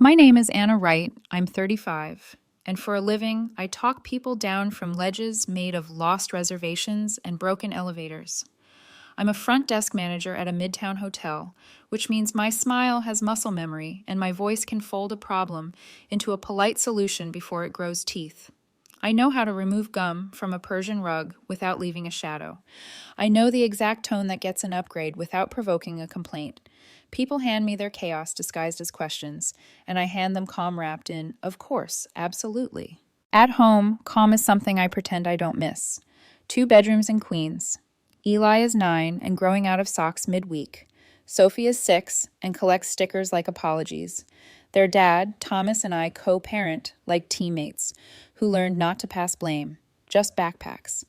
My name is Anna Wright. I'm 35, and for a living, I talk people down from ledges made of lost reservations and broken elevators. I'm a front desk manager at a midtown hotel, which means my smile has muscle memory and my voice can fold a problem into a polite solution before it grows teeth. I know how to remove gum from a Persian rug without leaving a shadow. I know the exact tone that gets an upgrade without provoking a complaint. People hand me their chaos disguised as questions, and I hand them calm wrapped in, of course, absolutely. At home, calm is something I pretend I don't miss. 2 bedrooms in Queens. Eli is 9 and growing out of socks midweek. Sophie is 6 and collects stickers like apologies. Their dad, Thomas, and I co-parent like teammates who learned not to pass blame, just backpacks.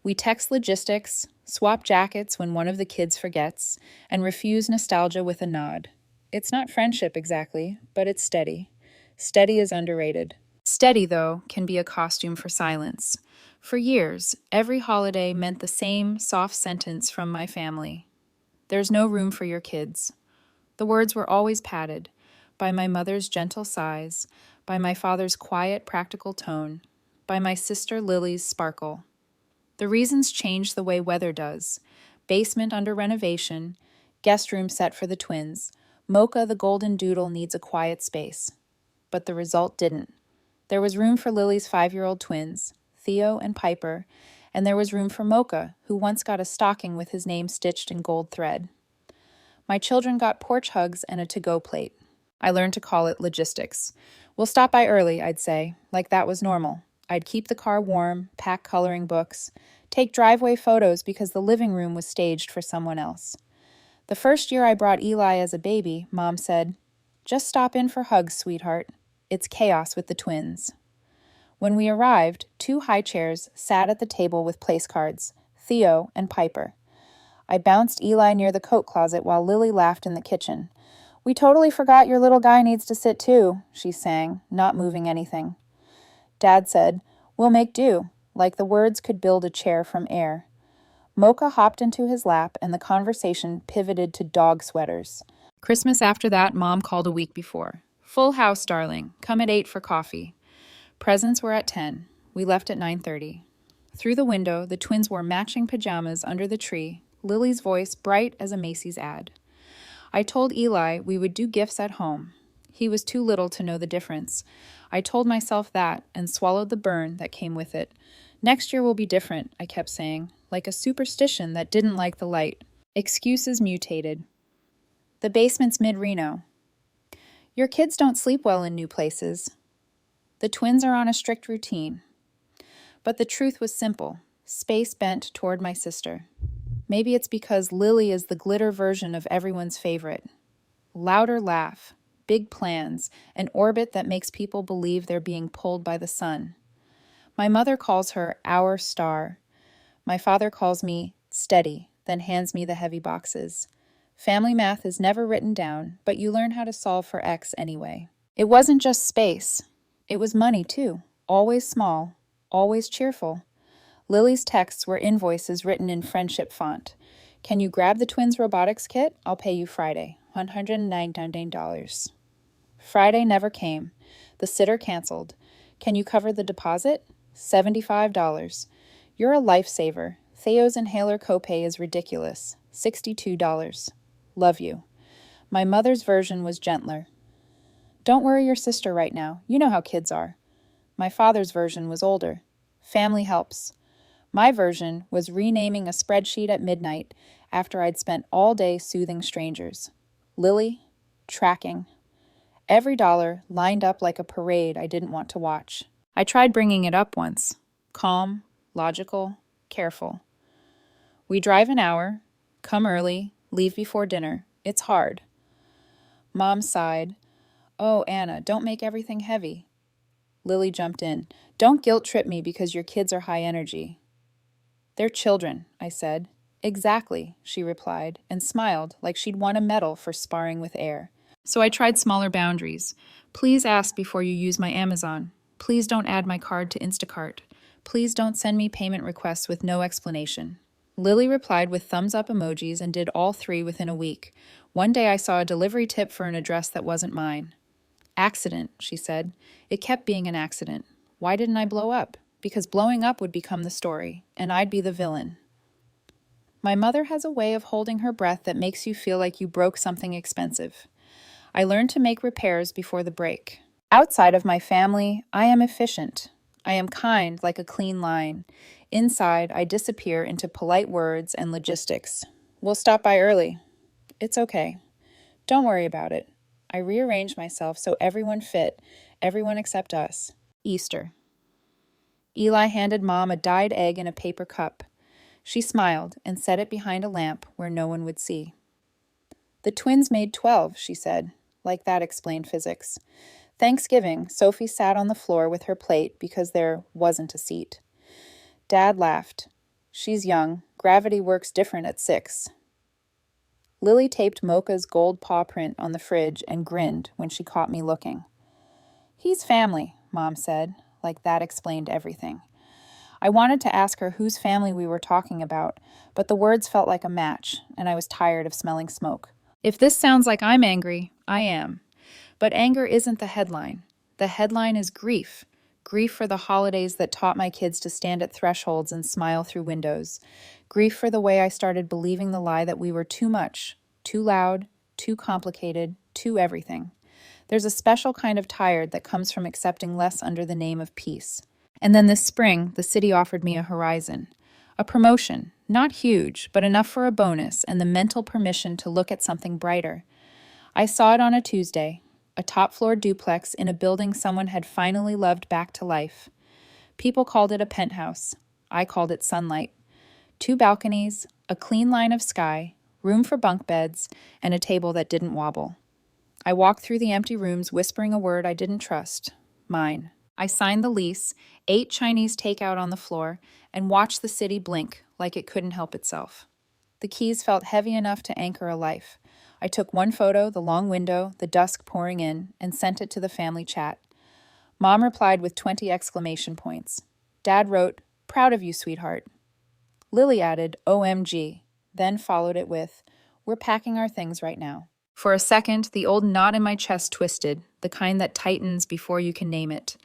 We text logistics, swap jackets when one of the kids forgets, and refuse nostalgia with a nod. It's not friendship exactly, but it's steady. Steady is underrated. Steady, though, can be a costume for silence. For years, every holiday meant the same soft sentence from my family. There's no room for your kids. The words were always padded by my mother's gentle sighs, by my father's quiet, practical tone, by my sister Lily's sparkle. The reasons changed the way weather does. Basement under renovation, guest room set for the twins. Mocha the golden doodle needs a quiet space. But the result didn't. There was room for Lily's 5-year-old twins, Theo and Piper, and there was room for Mocha, who once got a stocking with his name stitched in gold thread. My children got porch hugs and a to-go plate. I learned to call it logistics. We'll stop by early, I'd say, like that was normal. I'd keep the car warm, pack coloring books, take driveway photos because the living room was staged for someone else. The first year I brought Eli as a baby, Mom said, "Just stop in for hugs, sweetheart. It's chaos with the twins." When we arrived, 2 high chairs sat at the table with place cards, Theo and Piper. I bounced Eli near the coat closet while Lily laughed in the kitchen. "We totally forgot your little guy needs to sit too," she sang, not moving anything. Dad said, "We'll make do," like the words could build a chair from air. Mocha hopped into his lap and the conversation pivoted to dog sweaters. Christmas after that, Mom called a week before. "Full house, darling. Come at 8 for coffee." Presents were at 10. We left at 9:30. Through the window, the twins wore matching pajamas under the tree, Lily's voice bright as a Macy's ad. I told Eli we would do gifts at home. He was too little to know the difference. I told myself that and swallowed the burn that came with it. Next year will be different, I kept saying, like a superstition that didn't like the light. Excuses mutated. The basement's mid-Reno. Your kids don't sleep well in new places. The twins are on a strict routine. But the truth was simple. Space bent toward my sister. Maybe it's because Lily is the glitter version of everyone's favorite. Louder laugh, big plans, an orbit that makes people believe they're being pulled by the sun. My mother calls her our star. My father calls me steady, then hands me the heavy boxes. Family math is never written down, but you learn how to solve for X anyway. It wasn't just space. It was money, too. Always small, always cheerful. Lily's texts were invoices written in friendship font. "Can you grab the twins' robotics kit? I'll pay you Friday. $199. Friday never came. The sitter canceled. "Can you cover the deposit? $75. You're a lifesaver. Theo's inhaler copay is ridiculous. $62. Love you." My mother's version was gentler. "Don't worry your sister right now. You know how kids are." My father's version was older. "Family helps." My version was renaming a spreadsheet at midnight after I'd spent all day soothing strangers. Lily, tracking. Every dollar lined up like a parade I didn't want to watch. I tried bringing it up once. Calm, logical, careful. "We drive an hour, come early, leave before dinner. It's hard." Mom sighed. "Oh, Anna, don't make everything heavy." Lily jumped in. "Don't guilt trip me because your kids are high energy." "They're children," I said. "Exactly," she replied, and smiled like she'd won a medal for sparring with air. So I tried smaller boundaries. "Please ask before you use my Amazon. Please don't add my card to Instacart. Please don't send me payment requests with no explanation." Lily replied with thumbs-up emojis and did all 3 within a week. One day I saw a delivery tip for an address that wasn't mine. Accident, she said. It kept being an accident. Why didn't I blow up? Because blowing up would become the story, and I'd be the villain. My mother has a way of holding her breath that makes you feel like you broke something expensive. I learned to make repairs before the break. Outside of my family, I am efficient. I am kind like a clean line. Inside, I disappear into polite words and logistics. We'll stop by early. It's okay. Don't worry about it. I rearrange myself so everyone fit, everyone except us. Easter. Eli handed Mom a dyed egg in a paper cup. She smiled and set it behind a lamp where no one would see. The twins made 12, she said. Like that explained physics. Thanksgiving, Sophie sat on the floor with her plate because there wasn't a seat. Dad laughed. She's young. Gravity works different at 6. Lily taped Mocha's gold paw print on the fridge and grinned when she caught me looking. He's family, Mom said, like that explained everything. I wanted to ask her whose family we were talking about, but the words felt like a match, and I was tired of smelling smoke. If this sounds like I'm angry, I am. But anger isn't the headline. The headline is grief. Grief for the holidays that taught my kids to stand at thresholds and smile through windows. Grief for the way I started believing the lie that we were too much, too loud, too complicated, too everything. There's a special kind of tired that comes from accepting less under the name of peace. And then this spring, the city offered me a horizon. A promotion, not huge, but enough for a bonus and the mental permission to look at something brighter. I saw it on a Tuesday, a top-floor duplex in a building someone had finally loved back to life. People called it a penthouse. I called it sunlight. 2 balconies, a clean line of sky, room for bunk beds, and a table that didn't wobble. I walked through the empty rooms whispering a word I didn't trust. Mine. I signed the lease, ate Chinese takeout on the floor, and watched the city blink like it couldn't help itself. The keys felt heavy enough to anchor a life. I took one photo, the long window, the dusk pouring in, and sent it to the family chat. Mom replied with 20 exclamation points. Dad wrote, "Proud of you, sweetheart." Lily added, "OMG," then followed it with, "We're packing our things right now." For a second, the old knot in my chest twisted, the kind that tightens before you can name it.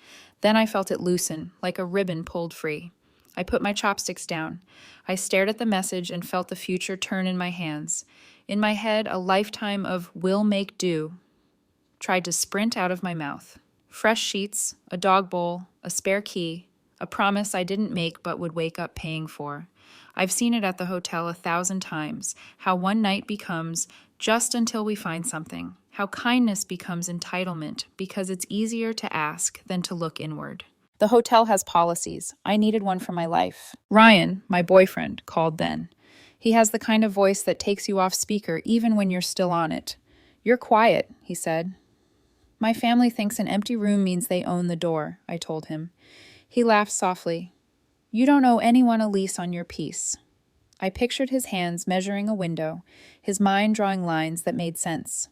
Then I felt it loosen, like a ribbon pulled free. I put my chopsticks down. I stared at the message and felt the future turn in my hands. In my head, a lifetime of will make do tried to sprint out of my mouth. Fresh sheets, a dog bowl, a spare key, a promise I didn't make but would wake up paying for. I've seen it at the hotel 1,000 times, how one night becomes just until we find something, how kindness becomes entitlement because it's easier to ask than to look inward. The hotel has policies. I needed one for my life. Ryan, my boyfriend, called then. He has the kind of voice that takes you off speaker even when you're still on it. "You're quiet," he said. "My family thinks an empty room means they own the door," I told him. He laughed softly. "You don't owe anyone a lease on your peace." I pictured his hands measuring a window, his mind drawing lines that made sense.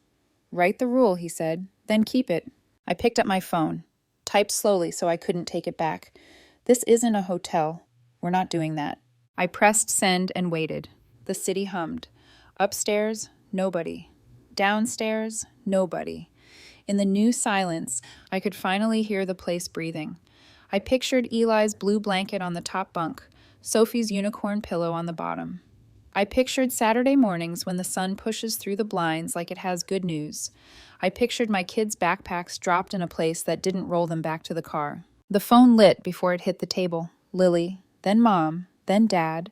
"Write the rule," he said, "then keep it." I picked up my phone, typed slowly so I couldn't take it back. "This isn't a hotel. We're not doing that." I pressed send and waited. The city hummed. Upstairs, nobody. Downstairs, nobody. In the new silence, I could finally hear the place breathing. I pictured Eli's blue blanket on the top bunk, Sophie's unicorn pillow on the bottom. I pictured Saturday mornings when the sun pushes through the blinds like it has good news. I pictured my kids' backpacks dropped in a place that didn't roll them back to the car. The phone lit before it hit the table. Lily, then Mom, then Dad.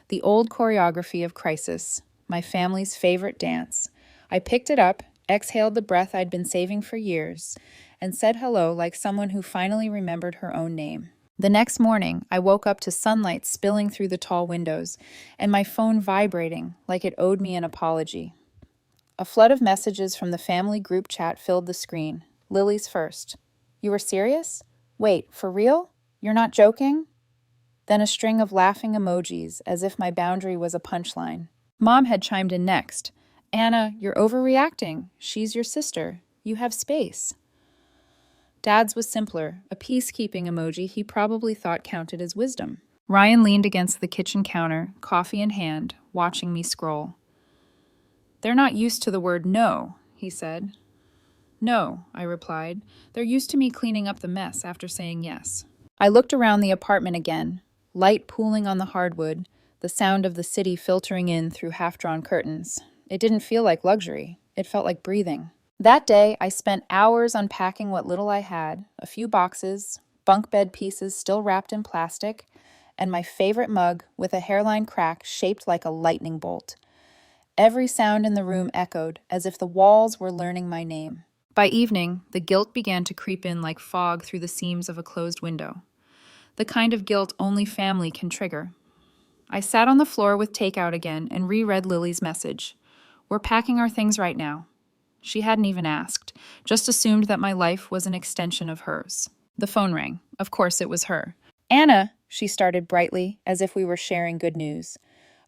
The old choreography of crisis, my family's favorite dance. I picked it up, exhaled the breath I'd been saving for years, and said hello like someone who finally remembered her own name. The next morning, I woke up to sunlight spilling through the tall windows, and my phone vibrating like it owed me an apology. A flood of messages from the family group chat filled the screen. Lily's first. "You were serious? Wait, for real? You're not joking?" Then a string of laughing emojis, as if my boundary was a punchline. Mom had chimed in next. "Anna, you're overreacting. She's your sister. You have space." Dad's was simpler, a peacekeeping emoji he probably thought counted as wisdom. Ryan leaned against the kitchen counter, coffee in hand, watching me scroll. "They're not used to the word no," he said. No, I replied. They're used to me cleaning up the mess after saying yes. I looked around the apartment again, light pooling on the hardwood, the sound of the city filtering in through half-drawn curtains. It didn't feel like luxury. It felt like breathing. That day, I spent hours unpacking what little I had, a few boxes, bunk bed pieces still wrapped in plastic, and my favorite mug with a hairline crack shaped like a lightning bolt. Every sound in the room echoed, as if the walls were learning my name. By evening, the guilt began to creep in like fog through the seams of a closed window. The kind of guilt only family can trigger. I sat on the floor with takeout again and reread Lily's message. We're packing our things right now. She hadn't even asked, just assumed that my life was an extension of hers. The phone rang. Of course it was her. Anna, she started brightly, as if we were sharing good news.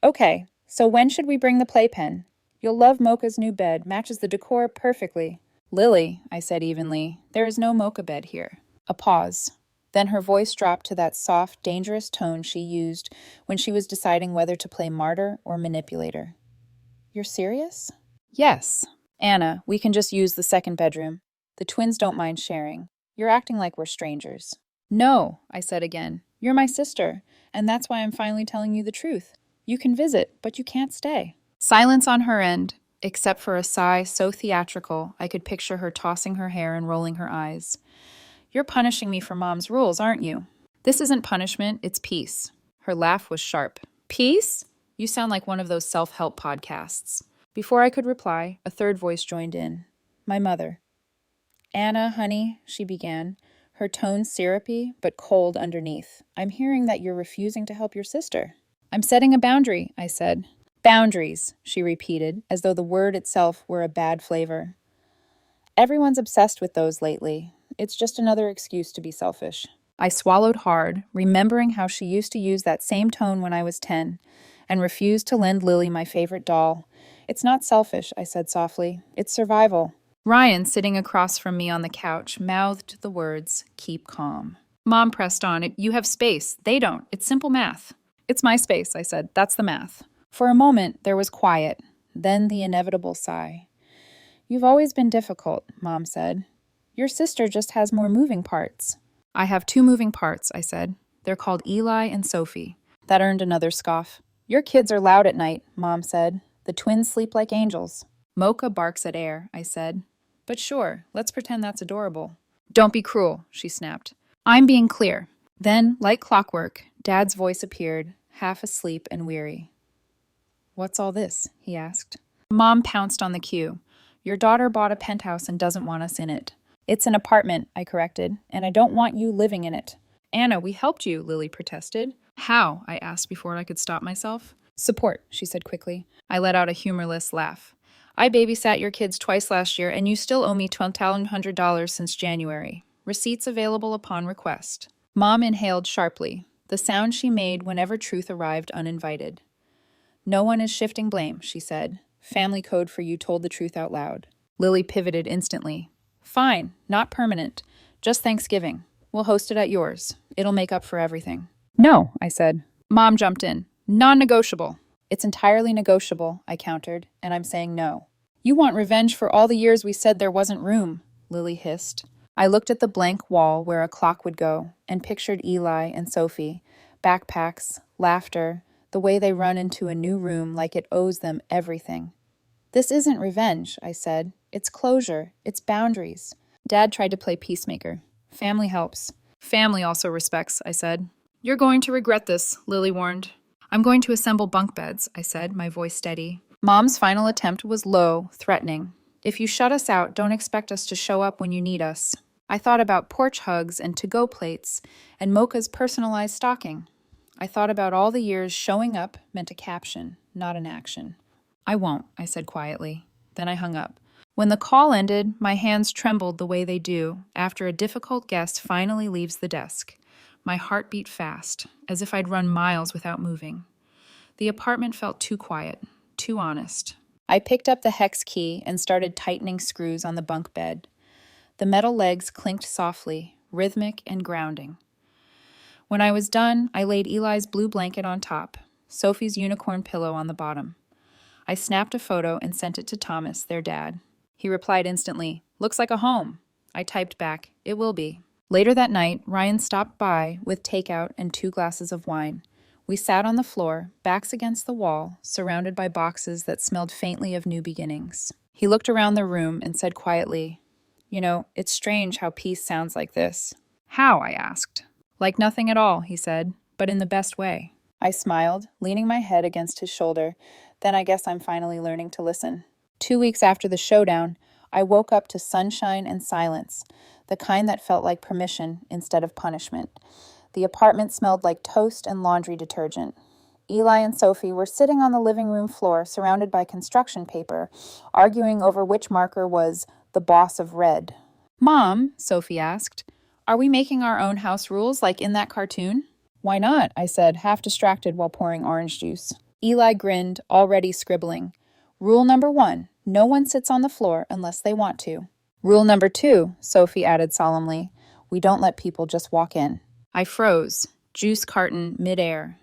Okay, so when should we bring the playpen? You'll love Mocha's new bed, matches the decor perfectly. Lily, I said evenly, there is no Mocha bed here. A pause. Then her voice dropped to that soft, dangerous tone she used when she was deciding whether to play martyr or manipulator. You're serious? Yes. Anna, we can just use the second bedroom. The twins don't mind sharing. You're acting like we're strangers. No, I said again. You're my sister, and that's why I'm finally telling you the truth. You can visit, but you can't stay. Silence on her end, except for a sigh so theatrical I could picture her tossing her hair and rolling her eyes. You're punishing me for Mom's rules, aren't you? This isn't punishment, it's peace. Her laugh was sharp. Peace? You sound like one of those self-help podcasts. Before I could reply, a third voice joined in. My mother. Anna, honey, she began, her tone syrupy but cold underneath. I'm hearing that you're refusing to help your sister. I'm setting a boundary, I said. Boundaries, she repeated, as though the word itself were a bad flavor. Everyone's obsessed with those lately. It's just another excuse to be selfish. I swallowed hard, remembering how she used to use that same tone when I was 10, and refused to lend Lily my favorite doll. It's not selfish, I said softly. It's survival. Ryan, sitting across from me on the couch, mouthed the words, keep calm. Mom pressed on. You have space. They don't. It's simple math. It's my space, I said. That's the math. For a moment, there was quiet, then the inevitable sigh. You've always been difficult, Mom said. Your sister just has more moving parts. I have 2 moving parts, I said. They're called Eli and Sophie. That earned another scoff. Your kids are loud at night, Mom said. The twins sleep like angels. Mocha barks at air, I said. But sure, let's pretend that's adorable. Don't be cruel, she snapped. I'm being clear. Then, like clockwork, Dad's voice appeared, half asleep and weary. What's all this? He asked. Mom pounced on the cue. Your daughter bought a penthouse and doesn't want us in it. It's an apartment, I corrected, and I don't want you living in it. Anna, we helped you, Lily protested. How? I asked before I could stop myself. Support, she said quickly. I let out a humorless laugh. I babysat your kids twice last year, and you still owe me $1,200 since January. Receipts available upon request. Mom inhaled sharply, the sound she made whenever truth arrived uninvited. No one is shifting blame, she said. Family code for you told the truth out loud. Lily pivoted instantly. Fine, not permanent. Just Thanksgiving. We'll host it at yours. It'll make up for everything. No, I said. Mom jumped in. Non-negotiable. It's entirely negotiable, I countered, and I'm saying no. You want revenge for all the years we said there wasn't room, Lily hissed. I looked at the blank wall where a clock would go and pictured Eli and Sophie, backpacks, laughter, the way they run into a new room like it owes them everything. This isn't revenge, I said. It's closure. It's boundaries. Dad tried to play peacemaker. Family helps. Family also respects, I said. You're going to regret this, Lily warned. I'm going to assemble bunk beds, I said, my voice steady. Mom's final attempt was low, threatening. If you shut us out, don't expect us to show up when you need us. I thought about porch hugs and to-go plates and Mocha's personalized stocking. I thought about all the years showing up meant a caption, not an action. I won't, I said quietly. Then I hung up. When the call ended, my hands trembled the way they do after a difficult guest finally leaves the desk. My heart beat fast, as if I'd run miles without moving. The apartment felt too quiet, too honest. I picked up the hex key and started tightening screws on the bunk bed. The metal legs clinked softly, rhythmic and grounding. When I was done, I laid Eli's blue blanket on top, Sophie's unicorn pillow on the bottom. I snapped a photo and sent it to Thomas, their dad. He replied instantly, "Looks like a home." I typed back, "It will be." Later that night, Ryan stopped by with takeout and 2 glasses of wine. We sat on the floor, backs against the wall, surrounded by boxes that smelled faintly of new beginnings. He looked around the room and said quietly, "You know, it's strange how peace sounds like this." "How?" I asked. "Like nothing at all," he said, "but in the best way." I smiled, leaning my head against his shoulder. Then I guess I'm finally learning to listen. 2 weeks after the showdown, I woke up to sunshine and silence, the kind that felt like permission instead of punishment. The apartment smelled like toast and laundry detergent. Eli and Sophie were sitting on the living room floor, surrounded by construction paper, arguing over which marker was the boss of red. "Mom," Sophie asked, "are we making our own house rules like in that cartoon?" "Why not?" I said, half distracted while pouring orange juice. Eli grinned, already scribbling. "Rule number 1, no one sits on the floor unless they want to." "Rule number 2, Sophie added solemnly, "we don't let people just walk in." I froze, juice carton midair.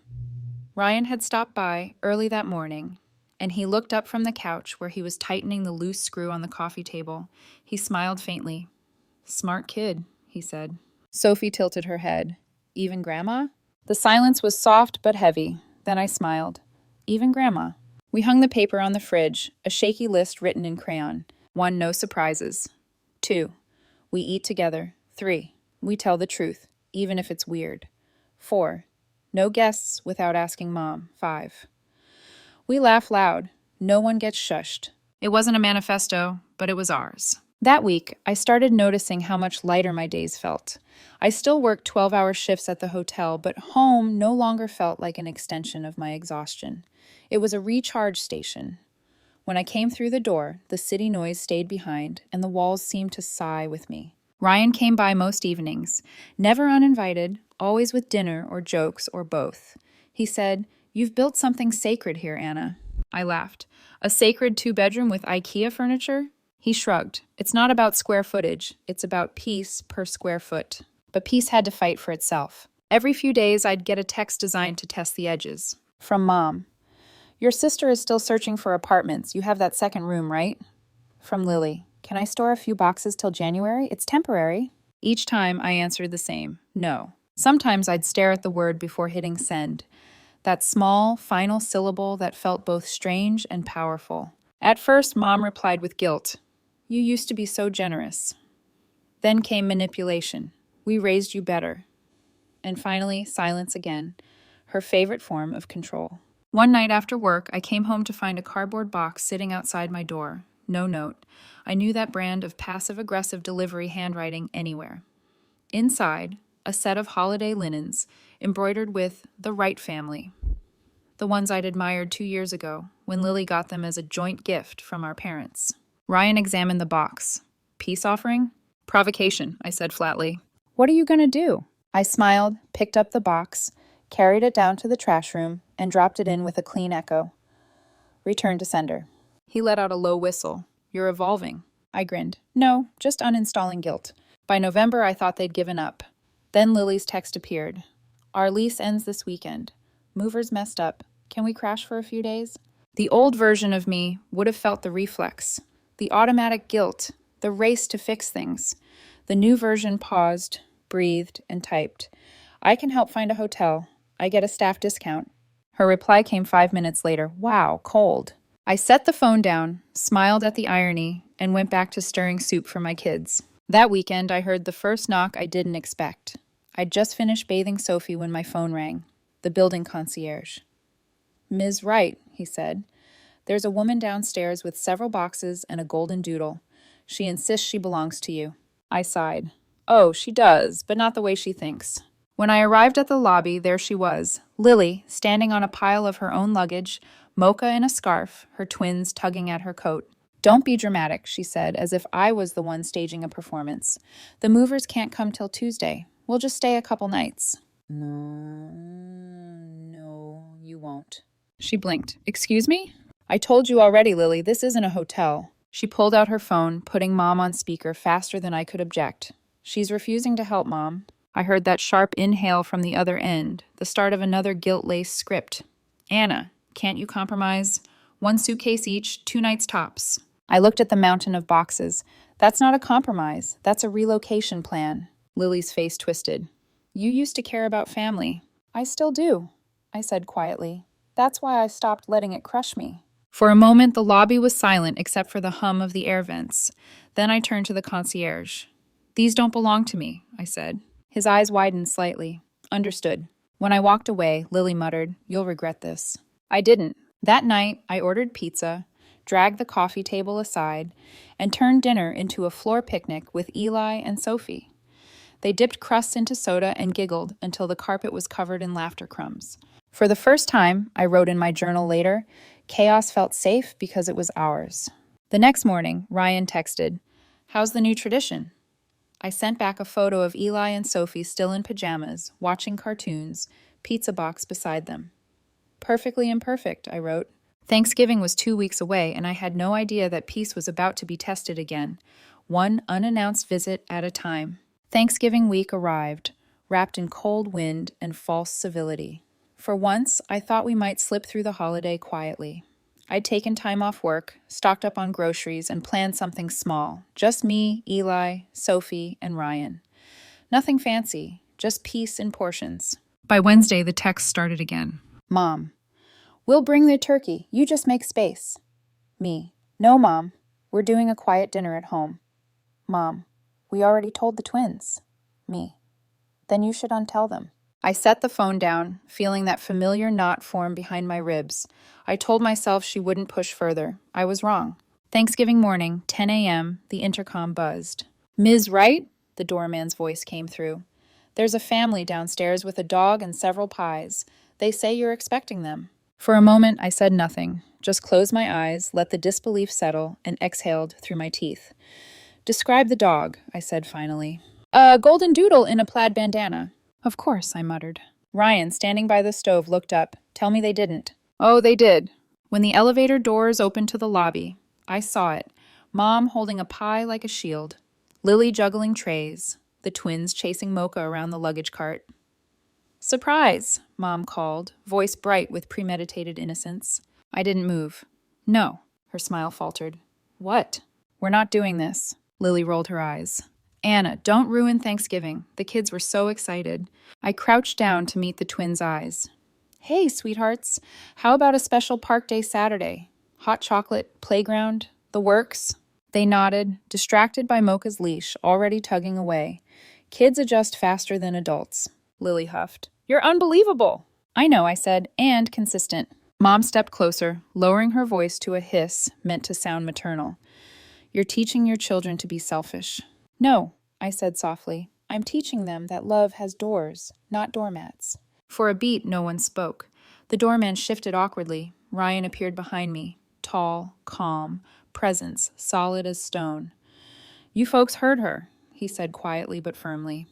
Ryan had stopped by early that morning, and he looked up from the couch where he was tightening the loose screw on the coffee table. He smiled faintly. "Smart kid," he said. Sophie tilted her head. "Even Grandma?" The silence was soft but heavy. Then I smiled. "Even Grandma." We hung the paper on the fridge, a shaky list written in crayon. 1, no surprises. 2, we eat together. 3, we tell the truth, even if it's weird. 4, no guests without asking Mom. 5. We laugh loud. No one gets shushed. It wasn't a manifesto, but it was ours. That week, I started noticing how much lighter my days felt. I still worked 12-hour shifts at the hotel, but home no longer felt like an extension of my exhaustion. It was a recharge station. When I came through the door, the city noise stayed behind, and the walls seemed to sigh with me. Ryan came by most evenings, never uninvited, always with dinner or jokes or both. He said, "You've built something sacred here, Anna." I laughed. "A sacred 2-bedroom with IKEA furniture?" He shrugged. "It's not about square footage. It's about peace per square foot." But peace had to fight for itself. Every few days, I'd get a text designed to test the edges. From Mom. "Your sister is still searching for apartments. You have that second room, right?" From Lily. "Can I store a few boxes till January? It's temporary." Each time, I answered the same. No. Sometimes I'd stare at the word before hitting send. That small, final syllable that felt both strange and powerful. At first, Mom replied with guilt. "You used to be so generous." Then came manipulation. "We raised you better." And finally, silence again, her favorite form of control. One night after work, I came home to find a cardboard box sitting outside my door. No note. I knew that brand of passive-aggressive delivery handwriting anywhere. Inside, a set of holiday linens, embroidered with the Wright family. The ones I'd admired 2 years ago, when Lily got them as a joint gift from our parents. Ryan examined the box. "Peace offering?" "Provocation," I said flatly. "What are you going to do?" I smiled, picked up the box, carried it down to the trash room, and dropped it in with a clean echo. "Return to sender." He let out a low whistle. "You're evolving." I grinned. "No, just uninstalling guilt." By November, I thought they'd given up. Then Lily's text appeared. "Our lease ends this weekend. Movers messed up. Can we crash for a few days?" The old version of me would have felt the reflex, the automatic guilt, the race to fix things. The new version paused, breathed, and typed, "I can help find a hotel. I get a staff discount." Her reply came 5 minutes later. "Wow, cold." I set the phone down, smiled at the irony, and went back to stirring soup for my kids. That weekend, I heard the first knock I didn't expect. I'd just finished bathing Sophie when my phone rang. The building concierge. "Ms. Wright," he said. "There's a woman downstairs with several boxes and a golden doodle. She insists she belongs to you." I sighed. "Oh, she does, but not the way she thinks." When I arrived at the lobby, there she was, Lily, standing on a pile of her own luggage, Mocha in a scarf, her twins tugging at her coat. "Don't be dramatic," she said, as if I was the one staging a performance. "The movers can't come till Tuesday. We'll just stay a couple nights." No, you won't." She blinked. "Excuse me?" "I told you already, Lily, this isn't a hotel." She pulled out her phone, putting Mom on speaker faster than I could object. "She's refusing to help, Mom." I heard that sharp inhale from the other end, the start of another guilt-laced script. "Anna, can't you compromise? 1 suitcase each, 2 nights tops." I looked at the mountain of boxes. That's not a compromise. That's a relocation plan. Lily's face twisted. You used to care about family. I still do, I said quietly. That's why I stopped letting it crush me. For a moment, the lobby was silent except for the hum of the air vents. Then I turned to the concierge. These don't belong to me, I said. His eyes widened slightly. Understood. When I walked away, Lily muttered, You'll regret this. I didn't. That night, I ordered pizza, dragged the coffee table aside, and turned dinner into a floor picnic with Eli and Sophie. They dipped crusts into soda and giggled until the carpet was covered in laughter crumbs. For the first time, I wrote in my journal later, chaos felt safe because it was ours. The next morning, Ryan texted, How's the new tradition? I sent back a photo of Eli and Sophie still in pajamas, watching cartoons, pizza box beside them. Perfectly imperfect, I wrote. Thanksgiving was 2 weeks away, and I had no idea that peace was about to be tested again, one unannounced visit at a time. Thanksgiving week arrived, wrapped in cold wind and false civility. For once, I thought we might slip through the holiday quietly. I'd taken time off work, stocked up on groceries, and planned something small. Just me, Eli, Sophie, and Ryan. Nothing fancy, just peace in portions. By Wednesday, the text started again. Mom, we'll bring the turkey. You just make space. Me, no, Mom. We're doing a quiet dinner at home. Mom, we already told the twins. Me, then you should untell them. I set the phone down, feeling that familiar knot form behind my ribs. I told myself she wouldn't push further. I was wrong. Thanksgiving morning, 10 a.m., the intercom buzzed. Ms. Wright? The doorman's voice came through. There's a family downstairs with a dog and several pies. They say you're expecting them. For a moment, I said nothing, just closed my eyes, let the disbelief settle, and exhaled through my teeth. Describe the dog, I said finally. A golden doodle in a plaid bandana. Of course, I muttered. Ryan, standing by the stove, looked up. Tell me they didn't. Oh, they did. When the elevator doors opened to the lobby, I saw it. Mom holding a pie like a shield. Lily juggling trays. The twins chasing Mocha around the luggage cart. Surprise, Mom called, voice bright with premeditated innocence. I didn't move. No, her smile faltered. What? We're not doing this. Lily rolled her eyes. Anna, don't ruin Thanksgiving. The kids were so excited. I crouched down to meet the twins' eyes. Hey, sweethearts, how about a special park day Saturday? Hot chocolate, playground, the works? They nodded, distracted by Mocha's leash, already tugging away. Kids adjust faster than adults. Lily huffed. You're unbelievable. I know, I said, and consistent. Mom stepped closer, lowering her voice to a hiss meant to sound maternal. You're teaching your children to be selfish. No, I said softly. I'm teaching them that love has doors, not doormats. For a beat, no one spoke. The doorman shifted awkwardly. Ryan appeared behind me, tall, calm, presence solid as stone. You folks heard her, he said quietly but firmly.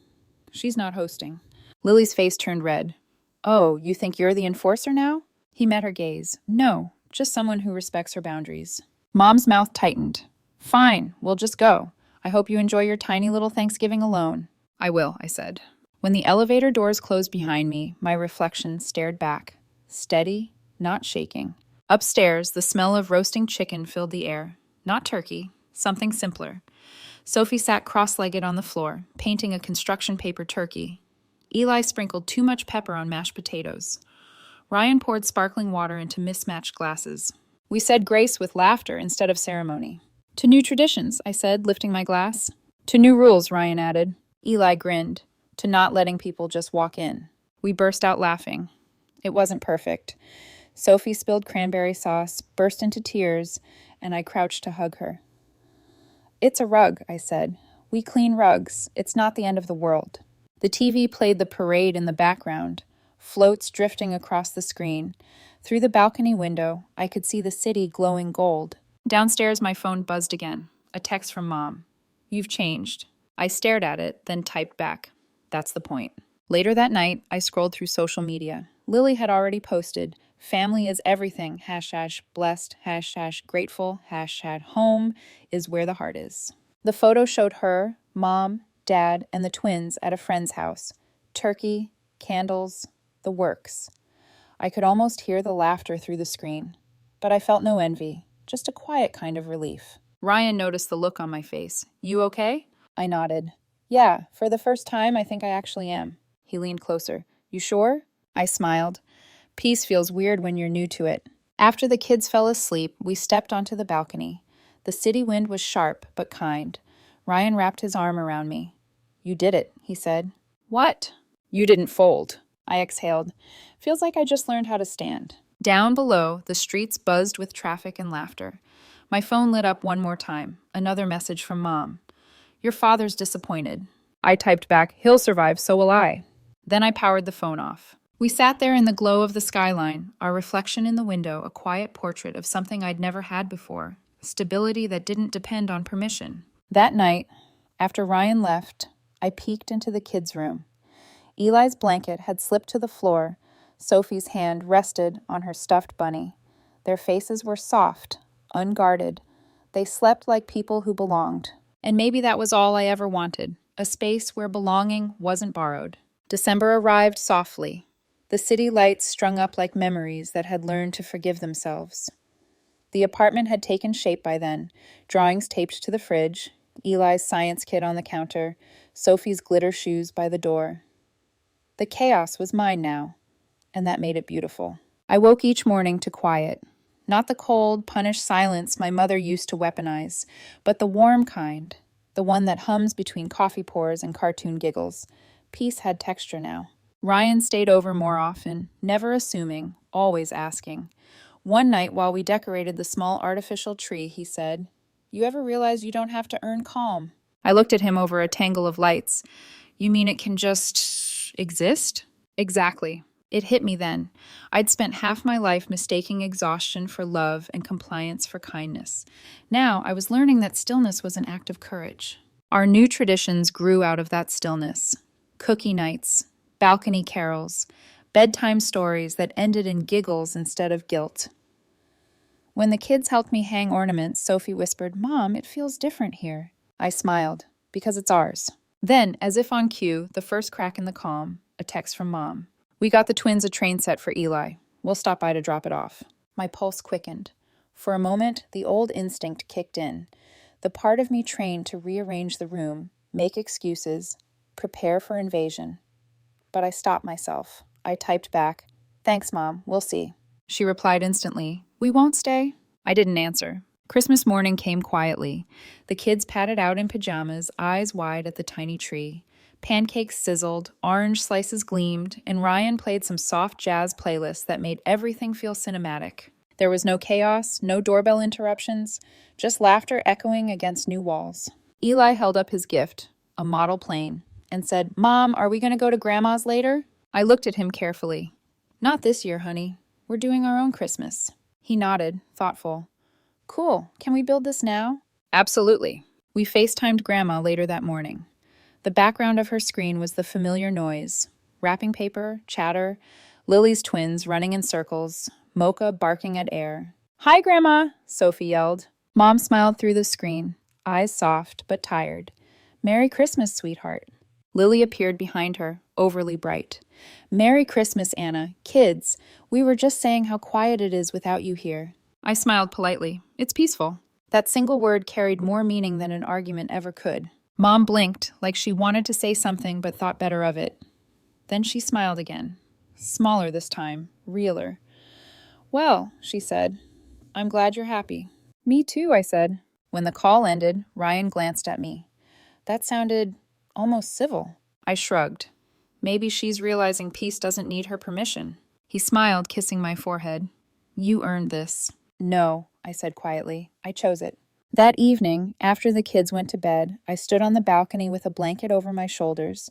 She's not hosting. Lily's face turned red. Oh, you think you're the enforcer now? He met her gaze. No, just someone who respects her boundaries. Mom's mouth tightened. Fine, we'll just go. I hope you enjoy your tiny little Thanksgiving alone. I will, I said. When the elevator doors closed behind me, my reflection stared back. Steady, not shaking. Upstairs, the smell of roasting chicken filled the air. Not turkey, something simpler. Sophie sat cross-legged on the floor, painting a construction paper turkey. Eli sprinkled too much pepper on mashed potatoes. Ryan poured sparkling water into mismatched glasses. We said grace with laughter instead of ceremony. To new traditions, I said, lifting my glass. To new rules, Ryan added. Eli grinned. To not letting people just walk in. We burst out laughing. It wasn't perfect. Sophie spilled cranberry sauce, burst into tears, and I crouched to hug her. It's a rug, I said. We clean rugs. It's not the end of the world. The TV played the parade in the background, floats drifting across the screen. Through the balcony window, I could see the city glowing gold. Downstairs, my phone buzzed again. A text from Mom. You've changed. I stared at it, then typed back. That's the point. Later that night, I scrolled through social media. Lily had already posted, family is everything, #blessed, #grateful, #home is where the heart is. The photo showed her, Mom, Dad, and the twins at a friend's house. Turkey, candles, the works. I could almost hear the laughter through the screen. But I felt no envy, just a quiet kind of relief. Ryan noticed the look on my face. You okay? I nodded. Yeah, for the first time, I think I actually am. He leaned closer. You sure? I smiled. Peace feels weird when you're new to it. After the kids fell asleep, we stepped onto the balcony. The city wind was sharp, but kind. Ryan wrapped his arm around me. You did it, he said. What? You didn't fold. I exhaled. Feels like I just learned how to stand. Down below, the streets buzzed with traffic and laughter. My phone lit up one more time. Another message from Mom. Your father's disappointed. I typed back, he'll survive, so will I. Then I powered the phone off. We sat there in the glow of the skyline, our reflection in the window, a quiet portrait of something I'd never had before, stability that didn't depend on permission. That night, after Ryan left, I peeked into the kids' room. Eli's blanket had slipped to the floor. Sophie's hand rested on her stuffed bunny. Their faces were soft, unguarded. They slept like people who belonged. And maybe that was all I ever wanted, a space where belonging wasn't borrowed. December arrived softly. The city lights strung up like memories that had learned to forgive themselves. The apartment had taken shape by then, drawings taped to the fridge, Eli's science kit on the counter, Sophie's glitter shoes by the door. The chaos was mine now, and that made it beautiful. I woke each morning to quiet. Not the cold, punished silence my mother used to weaponize, but the warm kind, the one that hums between coffee pours and cartoon giggles. Peace had texture now. Ryan stayed over more often, never assuming, always asking. One night while we decorated the small artificial tree, he said, You ever realize you don't have to earn calm? I looked at him over a tangle of lights. You mean it can just exist? Exactly. It hit me then. I'd spent half my life mistaking exhaustion for love and compliance for kindness. Now I was learning that stillness was an act of courage. Our new traditions grew out of that stillness. Cookie nights, balcony carols, bedtime stories that ended in giggles instead of guilt. When the kids helped me hang ornaments, Sophie whispered, Mom, it feels different here. I smiled, because it's ours. Then, as if on cue, the first crack in the calm, a text from Mom. We got the twins a train set for Eli. We'll stop by to drop it off. My pulse quickened. For a moment, the old instinct kicked in. The part of me trained to rearrange the room, make excuses, prepare for invasion. But I stopped myself. I typed back, Thanks, Mom. We'll see. She replied instantly, We won't stay. I didn't answer. Christmas morning came quietly. The kids padded out in pajamas, eyes wide at the tiny tree. Pancakes sizzled, orange slices gleamed, and Ryan played some soft jazz playlists that made everything feel cinematic. There was no chaos, no doorbell interruptions, just laughter echoing against new walls. Eli held up his gift, a model plane, and said, Mom, are we going to go to Grandma's later? I looked at him carefully. Not this year, honey. We're doing our own Christmas. He nodded, thoughtful. Cool. Can we build this now? Absolutely. We FaceTimed Grandma later that morning. The background of her screen was the familiar noise. Wrapping paper, chatter, Lily's twins running in circles, Mocha barking at air. Hi, Grandma, Sophie yelled. Mom smiled through the screen, eyes soft but tired. Merry Christmas, sweetheart. Lily appeared behind her, overly bright. Merry Christmas, Anna. Kids, we were just saying how quiet it is without you here. I smiled politely. It's peaceful. That single word carried more meaning than an argument ever could. Mom blinked, like she wanted to say something but thought better of it. Then she smiled again. Smaller this time, realer. Well, she said, I'm glad you're happy. Me too, I said. When the call ended, Ryan glanced at me. That sounded almost civil. I shrugged. Maybe she's realizing peace doesn't need her permission. He smiled, kissing my forehead. You earned this. No, I said quietly. I chose it. That evening, after the kids went to bed, I stood on the balcony with a blanket over my shoulders.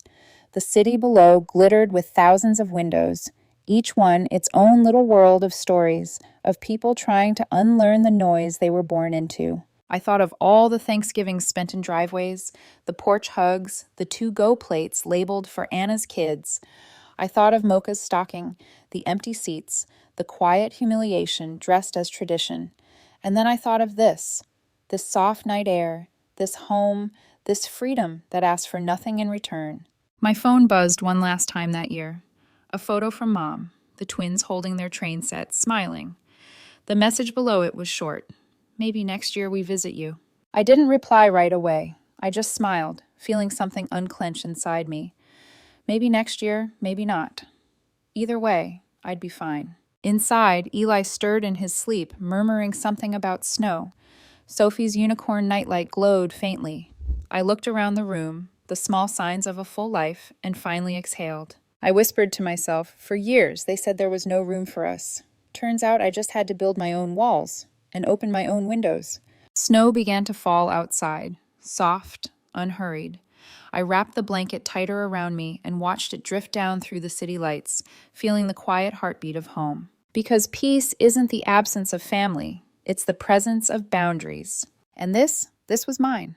The city below glittered with thousands of windows, each one its own little world of stories, of people trying to unlearn the noise they were born into. I thought of all the Thanksgivings spent in driveways, the porch hugs, the to-go plates labeled for Anna's kids. I thought of Mocha's stocking, the empty seats, the quiet humiliation dressed as tradition. And then I thought of this soft night air, this home, this freedom that asked for nothing in return. My phone buzzed one last time that year. A photo from Mom, the twins holding their train set, smiling. The message below it was short. Maybe next year we visit you. I didn't reply right away. I just smiled, feeling something unclench inside me. Maybe next year, maybe not. Either way, I'd be fine. Inside, Eli stirred in his sleep, murmuring something about snow. Sophie's unicorn nightlight glowed faintly. I looked around the room, the small signs of a full life, and finally exhaled. I whispered to myself, for years they said there was no room for us. Turns out I just had to build my own walls and open my own windows. Snow began to fall outside, soft, unhurried. I wrapped the blanket tighter around me and watched it drift down through the city lights, feeling the quiet heartbeat of home. Because peace isn't the absence of family, it's the presence of boundaries. And this was mine.